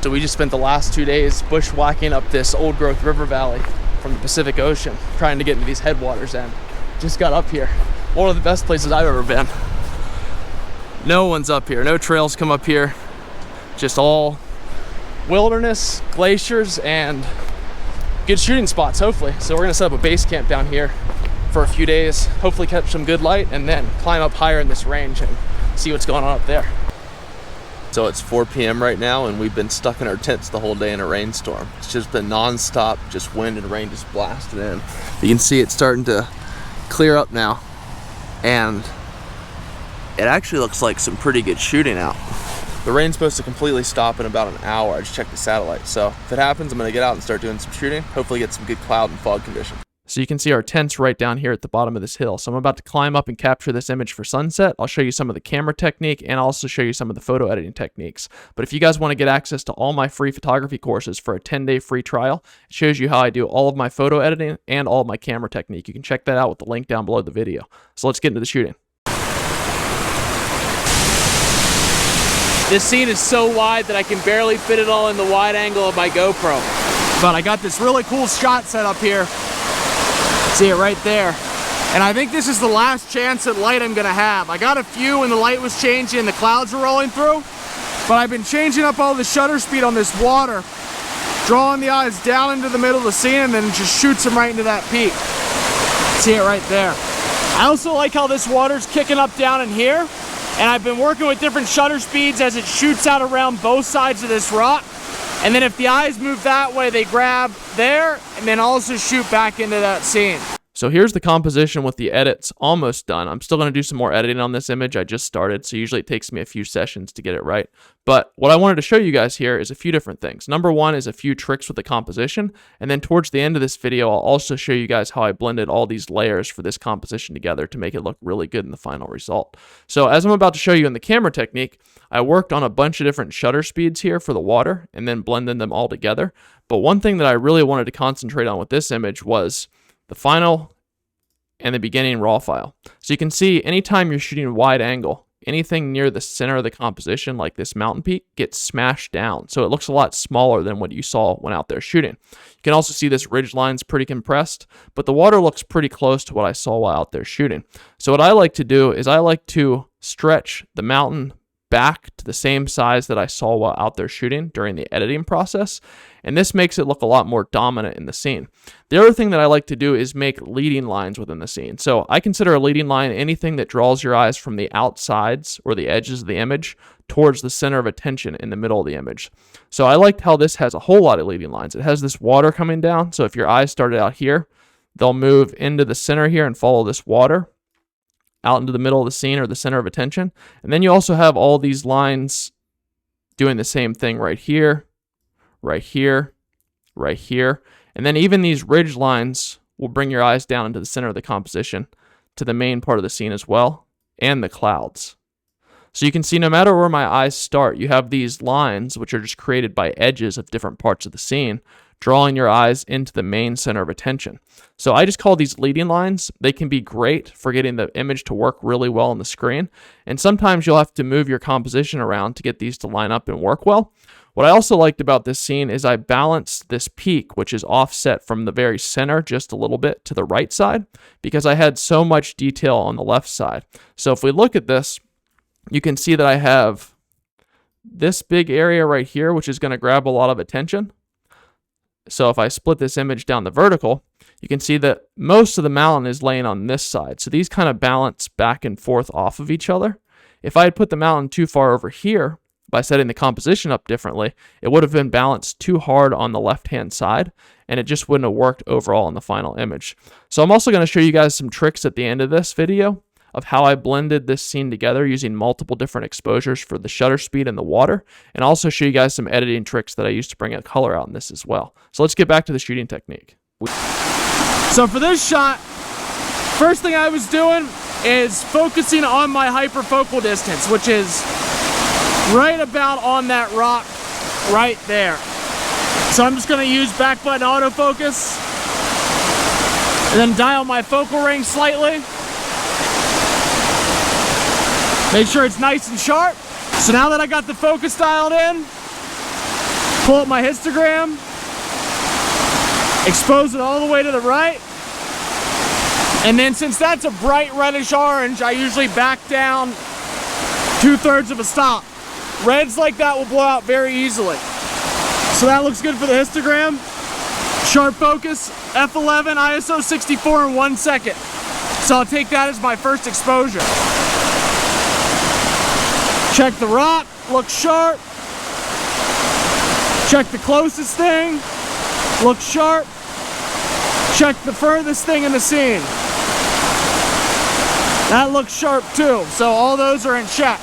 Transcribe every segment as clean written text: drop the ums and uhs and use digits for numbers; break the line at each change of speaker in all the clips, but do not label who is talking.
So we just spent the last 2 days bushwhacking up this old growth river valley from the Pacific Ocean, trying to get into these headwaters, and just got up here. One of the best places I've ever been. No one's up here, no trails come up here, just all wilderness, glaciers, and good shooting spots, hopefully. So we're gonna set up a base camp down here for a few days, hopefully catch some good light, and then climb up higher in this range and see what's going on up there. So it's 4 p.m. right now, and we've been stuck in our tents the whole day in a rainstorm. It's just been non-stop, just wind and rain just blasting in. You can see it's starting to clear up now, and it actually looks like some pretty good shooting out. The rain's supposed to completely stop in about an hour. I just checked the satellite. So if it happens, I'm gonna get out and start doing some shooting, hopefully get some good cloud and fog conditions. So you can see our tents right down here at the bottom of this hill. So I'm about to climb up and capture this image for sunset. I'll show you some of the camera technique and I'll also show you some of the photo editing techniques. But if you guys want to get access to all my free photography courses for a 10-day free trial, it shows you how I do all of my photo editing and all of my camera technique. You can check that out with the link down below the video. So let's get into the shooting. This scene is so wide that I can barely fit it all in the wide angle of my GoPro. But I got this really cool shot set up here. See it right there. And I think this is the last chance at light I'm gonna have. I got a few when the light was changing and the clouds were rolling through, but I've been changing up all the shutter speed on this water, drawing the eyes down into the middle of the scene, and then it just shoots them right into that peak. See it right there. I also like how this water's kicking up down in here, and I've been working with different shutter speeds as it shoots out around both sides of this rock. And then if the eyes move that way, they grab there and then also shoot back into that scene. So here's the composition with the edits almost done. I'm still going to do some more editing on this image. I just started, so usually it takes me a few sessions to get it right. But what I wanted to show you guys here is a few different things. Number one is a few tricks with the composition. And then towards the end of this video, I'll also show you guys how I blended all these layers for this composition together to make it look really good in the final result. So as I'm about to show you in the camera technique, I worked on a bunch of different shutter speeds here for the water and then blended them all together. But one thing that I really wanted to concentrate on with this image was the final and the beginning raw file. So you can see anytime you're shooting wide angle, anything near the center of the composition, like this mountain peak, gets smashed down. So it looks a lot smaller than what you saw when out there shooting. You can also see this ridge line's pretty compressed, but the water looks pretty close to what I saw while out there shooting. So what I like to do is I like to stretch the mountain back to the same size that I saw while out there shooting during the editing process, and this makes it look a lot more dominant in the scene. The other thing that I like to do is make leading lines within the scene. So I consider a leading line anything that draws your eyes from the outsides or the edges of the image towards the center of attention in the middle of the image. So I liked how this has a whole lot of leading lines. It has this water coming down, so if your eyes started out here, they'll move into the center here and follow this water out into the middle of the scene or the center of attention. And then you also have all these lines doing the same thing right here, right here, right here. And then even these ridge lines will bring your eyes down into the center of the composition to the main part of the scene as well, and the clouds. So you can see no matter where my eyes start, you have these lines which are just created by edges of different parts of the scene, drawing your eyes into the main center of attention. So I just call these leading lines. They can be great for getting the image to work really well on the screen. And sometimes you'll have to move your composition around to get these to line up and work well. What I also liked about this scene is I balanced this peak, which is offset from the very center just a little bit to the right side, because I had so much detail on the left side. So if we look at this, you can see that I have this big area right here, which is going to grab a lot of attention. So if I split this image down the vertical, you can see that most of the mountain is laying on this side. So these kind of balance back and forth off of each other. If I had put the mountain too far over here by setting the composition up differently, it would have been balanced too hard on the left-hand side, and it just wouldn't have worked overall in the final image. So I'm also going to show you guys some tricks at the end of this video of how I blended this scene together using multiple different exposures for the shutter speed and the water, and also show you guys some editing tricks that I used to bring a color out in this as well. So let's get back to the shooting technique. So for this shot, first thing I was doing is focusing on my hyperfocal distance, which is right about on that rock right there. So I'm just going to use back button autofocus and then dial my focal ring slightly. Make sure it's nice and sharp. So now that I got the focus dialed in, Pull up my histogram, expose it all the way to the right, and then since that's a bright reddish orange, I usually back down 2/3 of a stop. Reds like that will blow out very easily. So that looks good for the histogram. Sharp focus, f11, ISO 64 in 1 second. So I'll take that as my first exposure. Check the rock, looks sharp. Check the closest thing, looks sharp. Check the furthest thing in the scene. That looks sharp too, so all those are in check.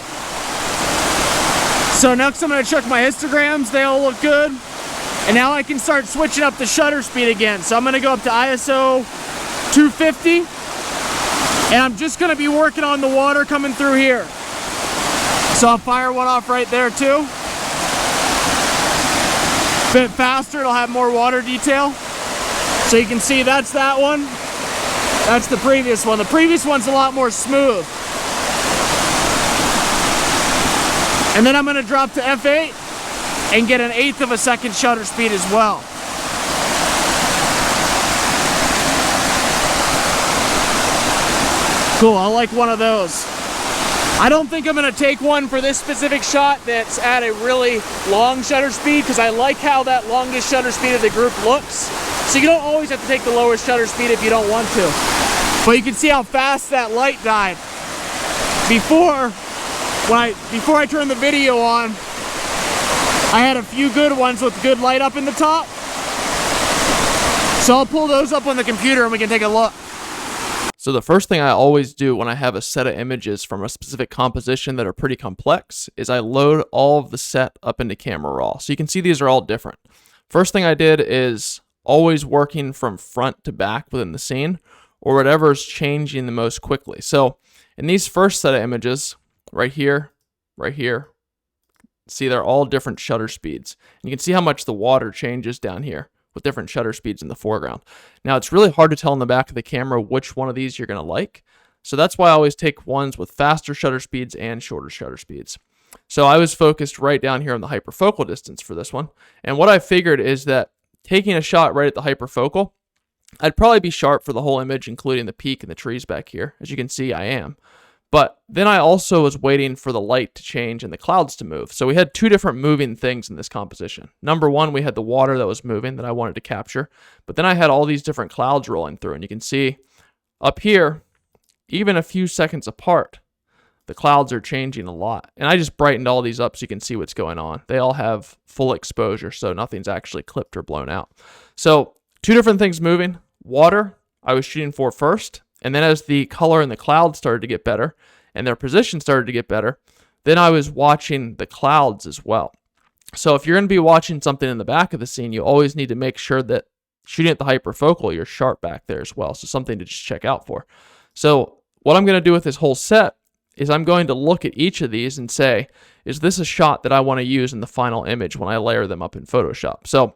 So next I'm going to check my histograms, they all look good. And now I can start switching up the shutter speed again. So I'm going to go up to ISO 250. And I'm just going to be working on the water coming through here. So I'll fire one off right there too. Bit faster, it'll have more water detail. So you can see that's that one. That's the previous one. The previous one's a lot more smooth. And then I'm going to drop to f8 and get 1/8 of a second shutter speed as well. Cool, I like one of those. I don't think I'm going to take one for this specific shot that's at a really long shutter speed because I like how that longest shutter speed of the group looks. So you don't always have to take the lowest shutter speed if you don't want to. But you can see how fast that light died. Before I turned the video on, I had a few good ones with good light up in the top. So I'll pull those up on the computer and we can take a look.
So the first thing I always do when I have a set of images from a specific composition that are pretty complex is I load all of the set up into Camera Raw. So you can see these are all different. First thing I did is always working from front to back within the scene or whatever is changing the most quickly. So in these first set of images, right here, see they're all different shutter speeds. And you can see how much the water changes down here with different shutter speeds in the foreground. Now it's really hard to tell in the back of the camera which one of these you're gonna like. So that's why I always take ones with faster shutter speeds and shorter shutter speeds. So I was focused right down here on the hyperfocal distance for this one. And what I figured is that taking a shot right at the hyperfocal, I'd probably be sharp for the whole image, including the peak and the trees back here. As you can see, I am. But then I also was waiting for the light to change and the clouds to move. So we had two different moving things in this composition. Number one, we had the water that was moving that I wanted to capture. But then I had all these different clouds rolling through. And you can see up here, even a few seconds apart, the clouds are changing a lot. And I just brightened all these up so you can see what's going on. They all have full exposure, so nothing's actually clipped or blown out. So two different things moving. Water, I was shooting for first. And then as the color and the clouds started to get better and their position started to get better, then I was watching the clouds as well. So if you're going to be watching something in the back of the scene, you always need to make sure that shooting at the hyperfocal, you're sharp back there as well. So something to just check out for. So what I'm going to do with this whole set is I'm going to look at each of these and say, is this a shot that I want to use in the final image when I layer them up in Photoshop? So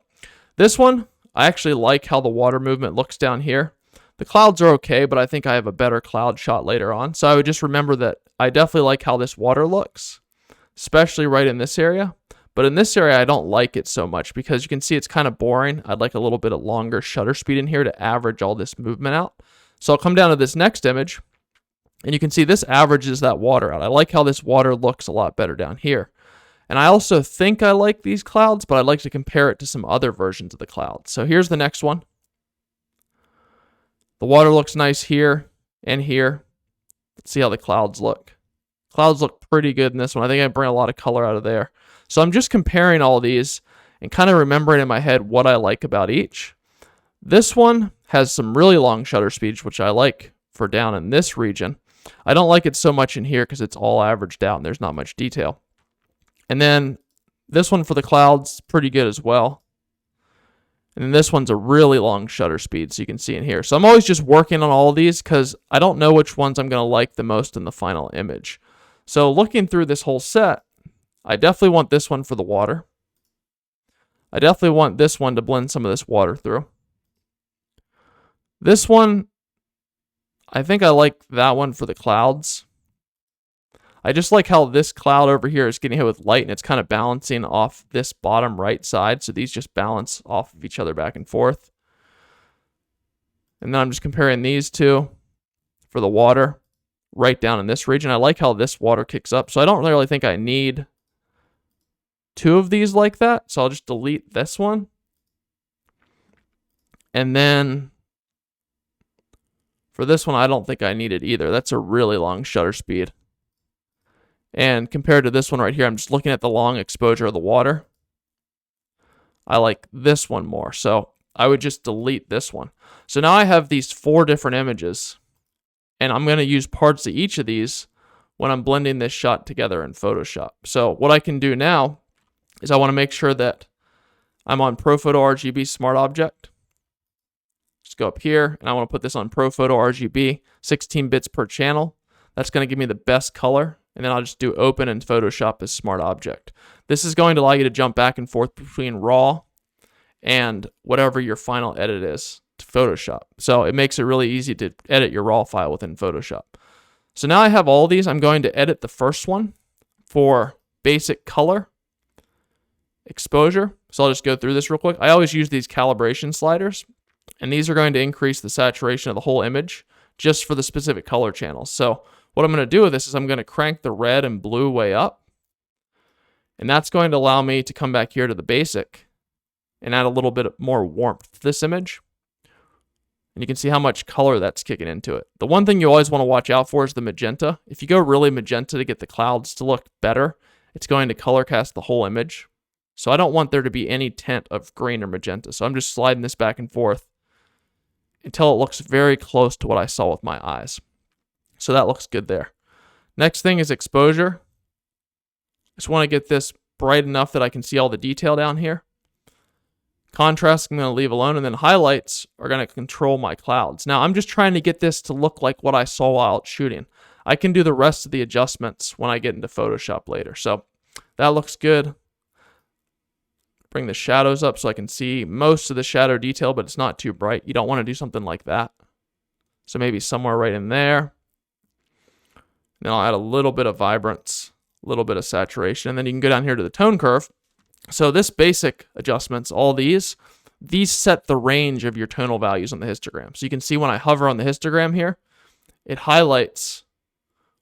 this one, I actually like how the water movement looks down here. The clouds are okay, but I think I have a better cloud shot later on. So I would just remember that I definitely like how this water looks, especially right in this area. But in this area, I don't like it so much because you can see it's kind of boring. I'd like a little bit of longer shutter speed in here to average all this movement out. So I'll come down to this next image, and you can see this averages that water out. I like how this water looks a lot better down here. And I also think I like these clouds, but I'd like to compare it to some other versions of the clouds. So here's the next one. The water looks nice here and here. Let's see how the clouds look. Clouds look pretty good in this one. I think I bring a lot of color out of there. So I'm just comparing all these and kind of remembering in my head what I like about each. This one has some really long shutter speeds, which I like for down in this region. I don't like it so much in here because it's all averaged out and there's not much detail. And then this one for the clouds, pretty good as well. And then this one's a really long shutter speed, so you can see in here. So I'm always just working on all of these because I don't know which ones I'm going to like the most in the final image. So looking through this whole set, I definitely want this one for the water. I definitely want this one to blend some of this water through. This one, I think I like that one for the clouds. I just like how this cloud over here is getting hit with light and it's kind of balancing off this bottom right side. So these just balance off of each other back and forth. And then I'm just comparing these two for the water right down in this region. I like how this water kicks up. So I don't really think I need two of these like that. So I'll just delete this one. And then for this one, I don't think I need it either. That's a really long shutter speed. And compared to this one right here, I'm just looking at the long exposure of the water. I like this one more. So I would just delete this one. So now I have these 4 different images. And I'm going to use parts of each of these when I'm blending this shot together in Photoshop. So what I can do now is I want to make sure that I'm on ProPhoto RGB Smart Object. Just go up here, and I want to put this on ProPhoto RGB, 16 bits per channel. That's going to give me the best color. And then I'll just do Open in Photoshop as Smart Object. This is going to allow you to jump back and forth between RAW and whatever your final edit is to Photoshop. So it makes it really easy to edit your RAW file within Photoshop. So now I have all these. I'm going to edit the first one for basic color, exposure. So I'll just go through this real quick. I always use these calibration sliders, and these are going to increase the saturation of the whole image just for the specific color channels. So what I'm going to do with this is I'm going to crank the red and blue way up, and that's going to allow me to come back here to the basic and add a little bit more warmth to this image. And you can see how much color that's kicking into it. The one thing you always want to watch out for is the magenta. If you go really magenta to get the clouds to look better, it's going to color cast the whole image. So I don't want there to be any tint of green or magenta. So I'm just sliding this back and forth until it looks very close to what I saw with my eyes. So that looks good there. Next thing is exposure. Just want to get this bright enough that I can see all the detail down here. Contrast I'm going to leave alone, and then highlights are going to control my clouds. Now I'm just trying to get this to look like what I saw while out shooting. I can do the rest of the adjustments when I get into Photoshop later. So that looks good. Bring the shadows up so I can see most of the shadow detail, but it's not too bright. You don't want to do something like that. So maybe somewhere right in there. Then I'll add a little bit of vibrance, a little bit of saturation, and then you can go down here to the tone curve. So this basic adjustments, all these set the range of your tonal values on the histogram. So you can see when I hover on the histogram here, it highlights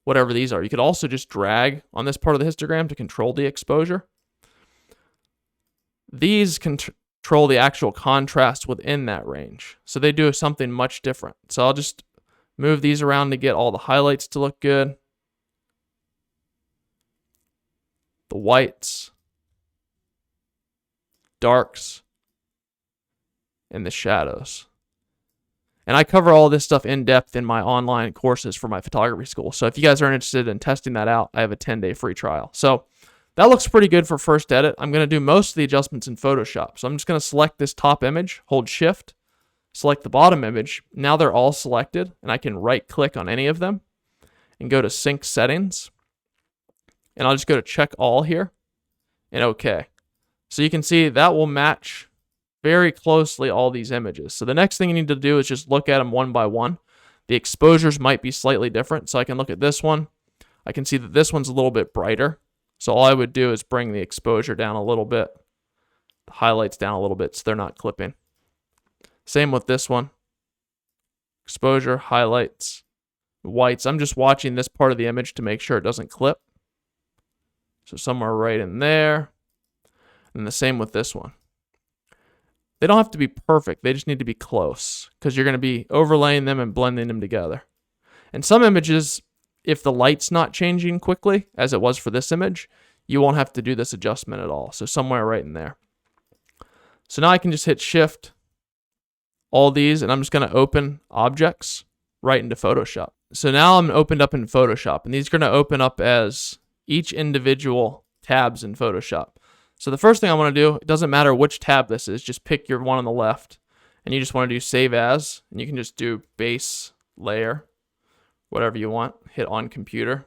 whatever these are. You could also just drag on this part of the histogram to control the exposure. These control the actual contrast within that range. So they do something much different. So I'll just move these around to get all the highlights to look good. The whites, darks, and the shadows. And I cover all this stuff in depth in my online courses for my photography school. So if you guys are interested in testing that out, I have a 10-day free trial. So that looks pretty good for first edit. I'm going to do most of the adjustments in Photoshop. So I'm just going to select this top image, hold Shift, select the bottom image. Now they're all selected, and I can right-click on any of them and go to Sync Settings. And I'll just go to Check All here and OK. So you can see that will match very closely all these images. So the next thing you need to do is just look at them one by one. The exposures might be slightly different. So I can look at this one. I can see that this one's a little bit brighter. So all I would do is bring the exposure down a little bit, the highlights down a little bit so they're not clipping. Same with this one. Exposure, highlights, whites. I'm just watching this part of the image to make sure it doesn't clip. So somewhere right in there. And the same with this one. They don't have to be perfect. They just need to be close because you're going to be overlaying them and blending them together. And some images, if the light's not changing quickly, as it was for this image, you won't have to do this adjustment at all. So somewhere right in there. So now I can just hit Shift, all these, and I'm just going to open objects right into Photoshop. So now I'm opened up in Photoshop, and these are going to open up as each individual tabs in Photoshop. So the first thing I want to do, it doesn't matter which tab this is, just pick your one on the left, and you just want to do Save As, and you can just do Base, Layer, whatever you want, hit On Computer,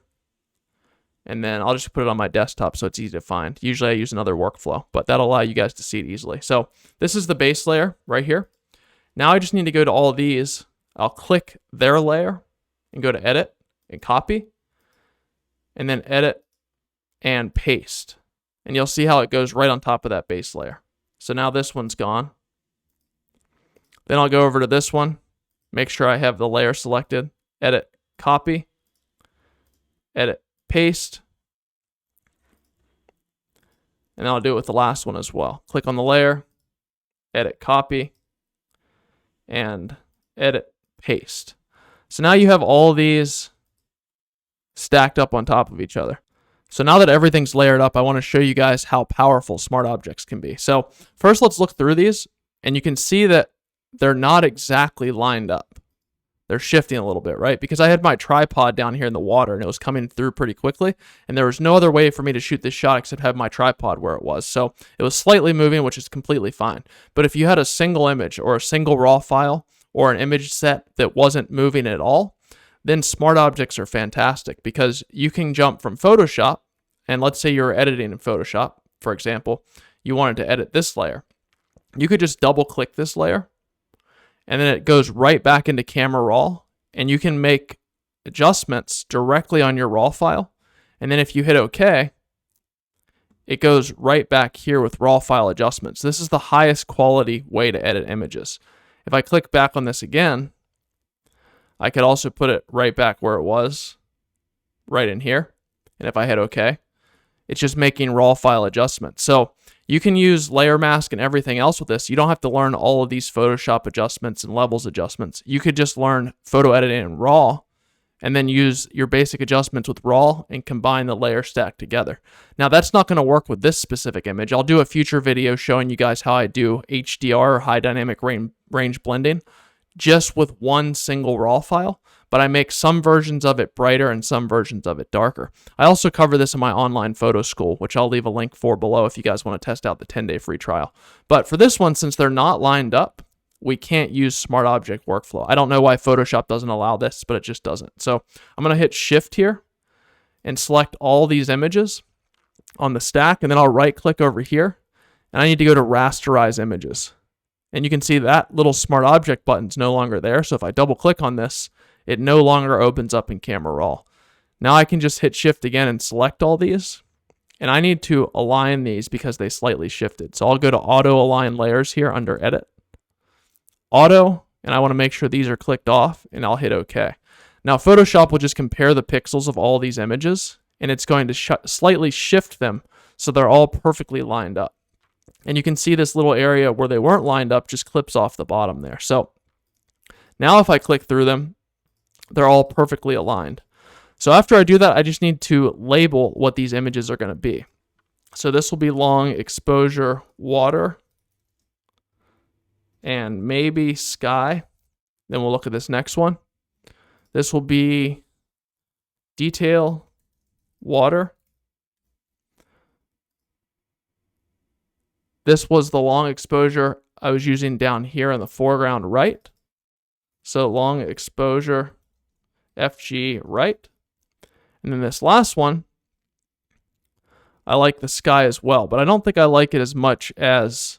and then I'll just put it on my desktop so it's easy to find. Usually I use another workflow, but that'll allow you guys to see it easily. So this is the base layer right here. Now I just need to go to all of these. I'll click their layer and go to Edit and Copy. and then edit and paste. And you'll see how it goes right on top of that base layer. So now this one's gone. Then I'll go over to this one, make sure I have the layer selected, edit, copy, edit, paste, and I'll do it with the last one as well. Click on the layer, edit, copy, and edit, paste. So now you have all these stacked up on top of each other. So now that everything's layered up, I want to show you guys how powerful smart objects can be. So first, let's look through these, and you can see that they're not exactly lined up. They're shifting a little bit, right? Because I had my tripod down here in the water, and it was coming through pretty quickly, and there was no other way for me to shoot this shot except have my tripod where it was. So it was slightly moving, which is completely fine. But if you had a single image or a single raw file or an image set that wasn't moving at all, then smart objects are fantastic because you can jump from Photoshop, and let's say you're editing in Photoshop, for example, you wanted to edit this layer. You could just double click this layer, and then it goes right back into Camera Raw, and you can make adjustments directly on your raw file. And then if you hit OK, it goes right back here with raw file adjustments. This is the highest quality way to edit images. If I click back on this again, I could also put it right back where it was, right in here. And if I hit OK, it's just making raw file adjustments. So you can use layer mask and everything else with this. You don't have to learn all of these Photoshop adjustments and levels adjustments. You could just learn photo editing in RAW and then use your basic adjustments with RAW and combine the layer stack together. Now that's not going to work with this specific image. I'll do a future video showing you guys how I do HDR or high dynamic range blending just with one single RAW file, but I make some versions of it brighter and some versions of it darker. I also cover this in my online photo school, which I'll leave a link for below if you guys want to test out the 10-day free trial. But for this one, since they're not lined up, we can't use smart object workflow. I don't know why Photoshop doesn't allow this, but it just doesn't. So I'm going to hit Shift here and select all these images on the stack, and then I'll right click over here, and I need to go to Rasterize Images. And you can see that little smart object button's no longer there. So if I double click on this, it no longer opens up in Camera Raw. Now I can just hit Shift again and select all these. And I need to align these because they slightly shifted. So I'll go to Auto Align Layers here under Edit. Auto, and I want to make sure these are clicked off, and I'll hit OK. Now Photoshop will just compare the pixels of all these images, and it's going to slightly shift them so they're all perfectly lined up. And you can see this little area where they weren't lined up just clips off the bottom there. So now if I click through them, they're all perfectly aligned. So after I do that, I just need to label what these images are going to be. So this will be long exposure water and maybe sky. Then we'll look at this next one. This will be detail water. This was the long exposure I was using down here in the foreground right. So long exposure FG right. And then this last one, I like the sky as well, but I don't think I like it as much as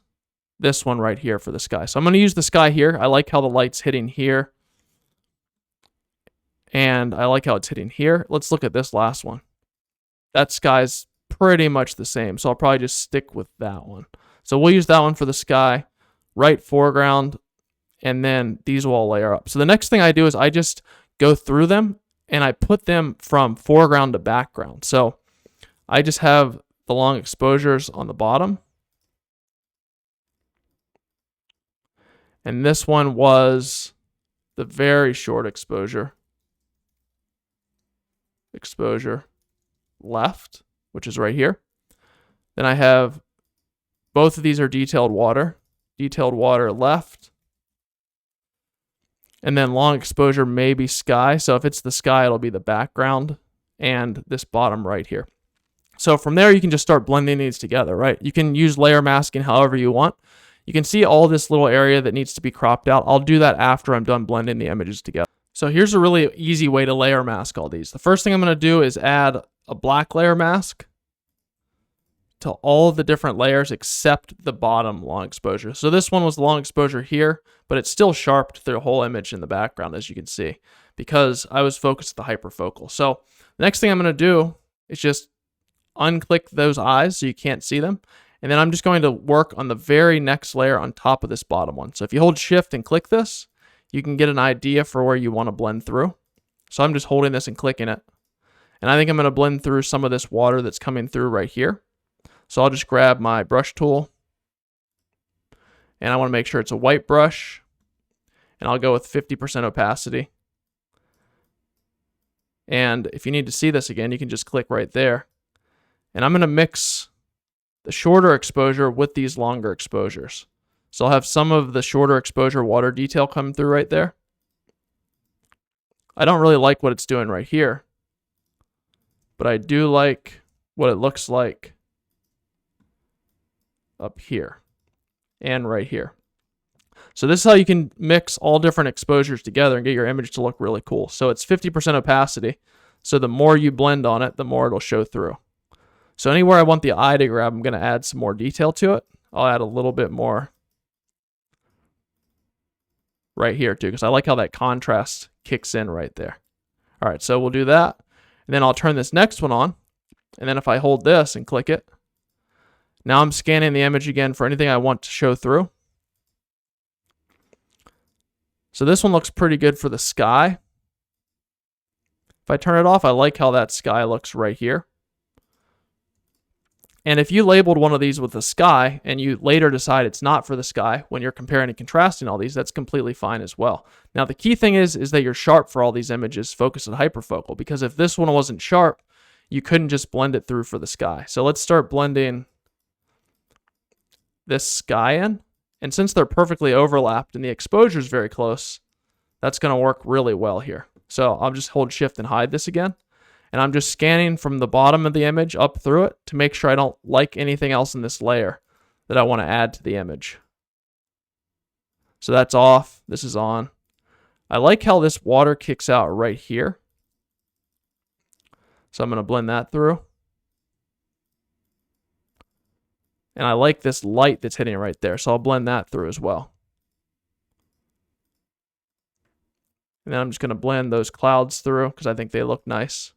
this one right here for the sky. So I'm going to use the sky here. I like how the light's hitting here. And I like how it's hitting here. Let's look at this last one. That sky's pretty much the same, so I'll probably just stick with that one. So we'll use that one for the sky, right foreground, and then these will all layer up. So the next thing I do is I just go through them and I put them from foreground to background. So I just have the long exposures on the bottom. And this one was the very short exposure. Exposure left, which is right here. Then I have both of these are detailed water left. And then long exposure, maybe sky. So if it's the sky, it'll be the background and this bottom right here. So from there, you can just start blending these together, right? You can use layer masking however you want. You can see all this little area that needs to be cropped out. I'll do that after I'm done blending the images together. So here's a really easy way to layer mask all these. The first thing I'm going to do is add a black layer mask to all the different layers except the bottom long exposure. So this one was the long exposure here, but it's still sharped the whole image in the background, as you can see, because I was focused at the hyperfocal. So the next thing I'm going to do is just unclick those eyes so you can't see them. And then I'm just going to work on the very next layer on top of this bottom one. So if you hold shift and click this, you can get an idea for where you want to blend through. So I'm just holding this and clicking it. And I think I'm going to blend through some of this water that's coming through right here. So I'll just grab my brush tool. And I want to make sure it's a white brush. And I'll go with 50% opacity. And if you need to see this again, you can just click right there. And I'm going to mix the shorter exposure with these longer exposures. So I'll have some of the shorter exposure water detail come through right there. I don't really like what it's doing right here, but I do like what it looks like up here and right here. So this is how you can mix all different exposures together and get your image to look really cool. So it's 50% opacity. So the more you blend on it, the more it'll show through. So anywhere I want the eye to grab, I'm going to add some more detail to it. I'll add a little bit more right here too, because I like how that contrast kicks in right there. All right, so we'll do that. And then I'll turn this next one on. And then if I hold this and click it, now I'm scanning the image again for anything I want to show through. So this one looks pretty good for the sky. If I turn it off, I like how that sky looks right here. And if you labeled one of these with the sky and you later decide it's not for the sky when you're comparing and contrasting all these, that's completely fine as well. Now the key thing is that you're sharp for all these images, focus at hyperfocal, because if this one wasn't sharp, you couldn't just blend it through for the sky. So let's start blending this sky in. And since they're perfectly overlapped and the exposure is very close, that's going to work really well here. So I'll just hold shift and hide this again. And I'm just scanning from the bottom of the image up through it to make sure I don't like anything else in this layer that I want to add to the image. So that's off. This is on. I like how this water kicks out right here. So I'm going to blend that through. And I like this light that's hitting right there. So I'll blend that through as well. And then I'm just going to blend those clouds through because I think they look nice.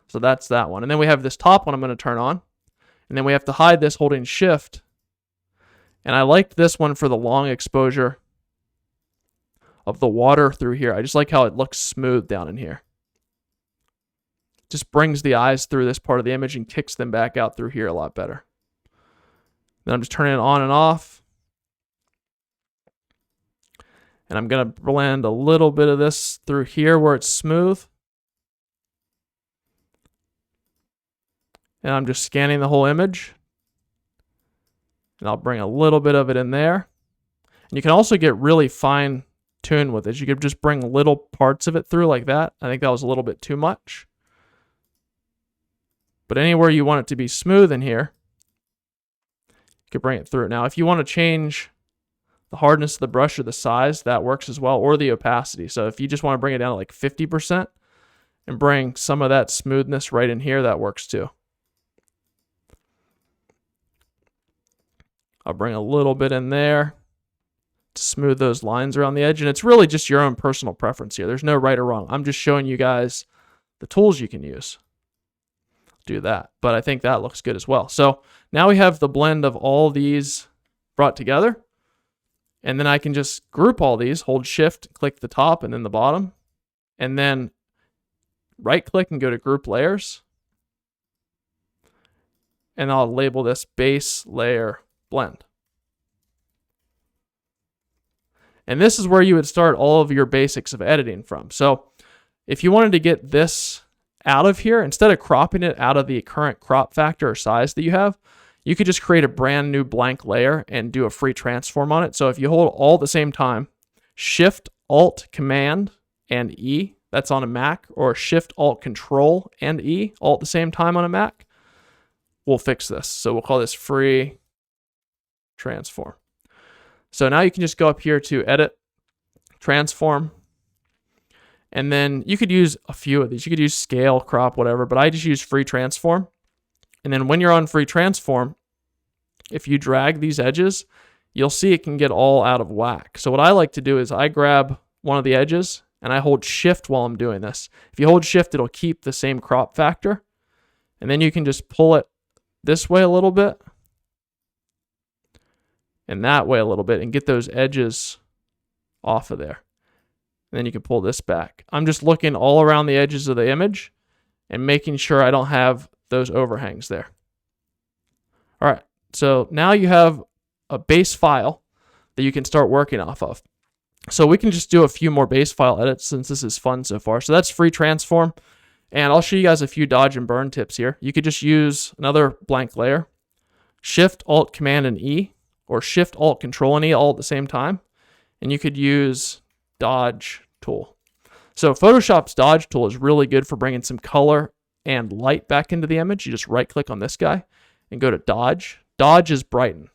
So that's that one. And then we have this top one I'm going to turn on. And then we have to hide this holding shift. And I liked this one for the long exposure of the water through here. I just like how it looks smooth down in here. Just brings the eyes through this part of the image and kicks them back out through here a lot better. Then I'm just turning it on and off. And I'm going to blend a little bit of this through here where it's smooth. And I'm just scanning the whole image. And I'll bring a little bit of it in there. And you can also get really fine tuned with it. You could just bring little parts of it through like that. I think that was a little bit too much. But anywhere you want it to be smooth in here, you could bring it through. Now, if you want to change the hardness of the brush or the size, that works as well, or the opacity. So if you just want to bring it down to like 50% and bring some of that smoothness right in here, that works too. I'll bring a little bit in there to smooth those lines around the edge. And it's really just your own personal preference here. There's no right or wrong. I'm just showing you guys the tools you can use. Do that. But I think that looks good as well. So now we have the blend of all these brought together. And then I can just group all these, hold shift, click the top and then the bottom. And then right click and go to group layers. And I'll label this base layer blend. And this is where you would start all of your basics of editing from. So if you wanted to get this out of here, instead of cropping it out of the current crop factor or size that you have, you could just create a brand new blank layer and do a free transform on it. So if you hold all at the same time, Shift, Alt, Command, and E, that's on a Mac, or Shift, Alt, Control, and E, all at the same time on a Mac, we'll fix this. So we'll call this free transform. So now you can just go up here to Edit, Transform, and then you could use a few of these. You could use Scale, Crop, whatever, but I just use Free Transform. And then when you're on Free Transform, if you drag these edges, you'll see it can get all out of whack. So what I like to do is I grab one of the edges and I hold shift while I'm doing this. If you hold shift, it'll keep the same crop factor. And then you can just pull it this way a little bit and that way a little bit and get those edges off of there. And then you can pull this back. I'm just looking all around the edges of the image and making sure I don't have those overhangs there. All right, so now you have a base file that you can start working off of. So we can just do a few more base file edits since this is fun so far. So that's free transform. And I'll show you guys a few dodge and burn tips here. You could just use another blank layer, Shift, Alt, Command, and E, or Shift, Alt, Control, and E all at the same time. And you could use dodge tool. So Photoshop's dodge tool is really good for bringing some color and light back into the image. You just right click on this guy and go to dodge. Dodge is brighten.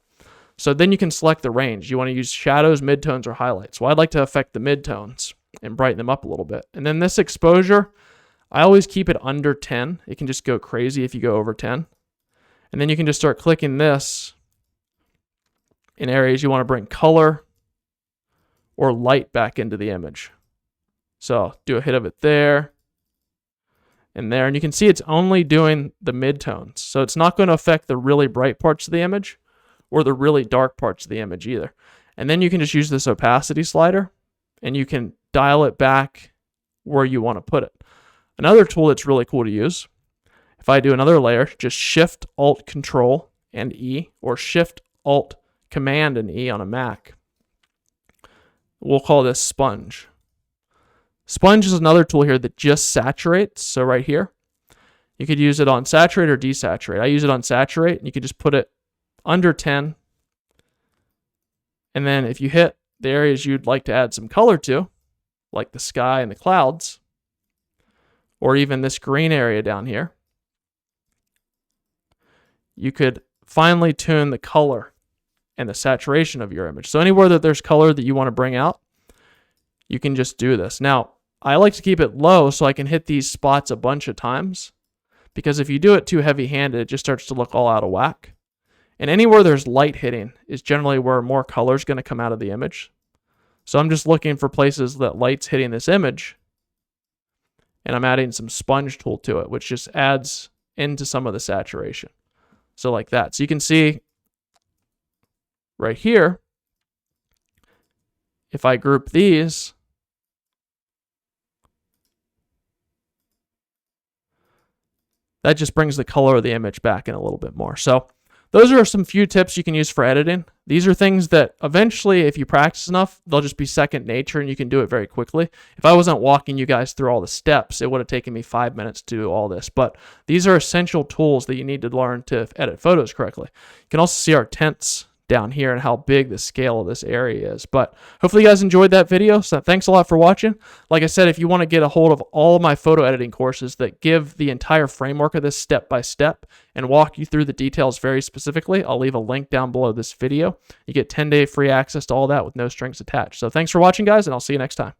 So then you can select the range. You want to use shadows, midtones, or highlights. Well, I'd like to affect the midtones and brighten them up a little bit. And then this exposure, I always keep it under 10. It can just go crazy if you go over 10. And then you can just start clicking this in areas you want to bring color or light back into the image. So do a hit of it there and there. And you can see it's only doing the midtones. So it's not going to affect the really bright parts of the image or the really dark parts of the image either. And then you can just use this opacity slider and you can dial it back where you want to put it. Another tool that's really cool to use, if I do another layer, just Shift, Alt, Control, and E, or Shift, Alt, Command, and E on a Mac. We'll call this Sponge. Sponge is another tool here that just saturates. So right here, you could use it on saturate or desaturate. I use it on saturate, and you could just put it under 10. And then if you hit the areas you'd like to add some color to, like the sky and the clouds, or even this green area down here, you could finely tune the color and the saturation of your image. So anywhere that there's color that you want to bring out, you can just do this. Now, I like to keep it low so I can hit these spots a bunch of times, because if you do it too heavy-handed, it just starts to look all out of whack. And anywhere there's light hitting is generally where more color is going to come out of the image. So I'm just looking for places that light's hitting this image, and I'm adding some sponge tool to it, which just adds into some of the saturation. So like that. So you can see right here, if I group these, that just brings the color of the image back in a little bit more. So those are some few tips you can use for editing. These are things that eventually, if you practice enough, they'll just be second nature and you can do it very quickly. If I wasn't walking you guys through all the steps, it would have taken me 5 minutes to do all this. But these are essential tools that you need to learn to edit photos correctly. You can also see our tents down here and how big the scale of this area is. But hopefully you guys enjoyed that video. So thanks a lot for watching. Like I said, if you want to get a hold of all of my photo editing courses that give the entire framework of this step by step and walk you through the details very specifically, I'll leave a link down below this video. You get 10-day free access to all that with no strings attached. So thanks for watching, guys, and I'll see you next time.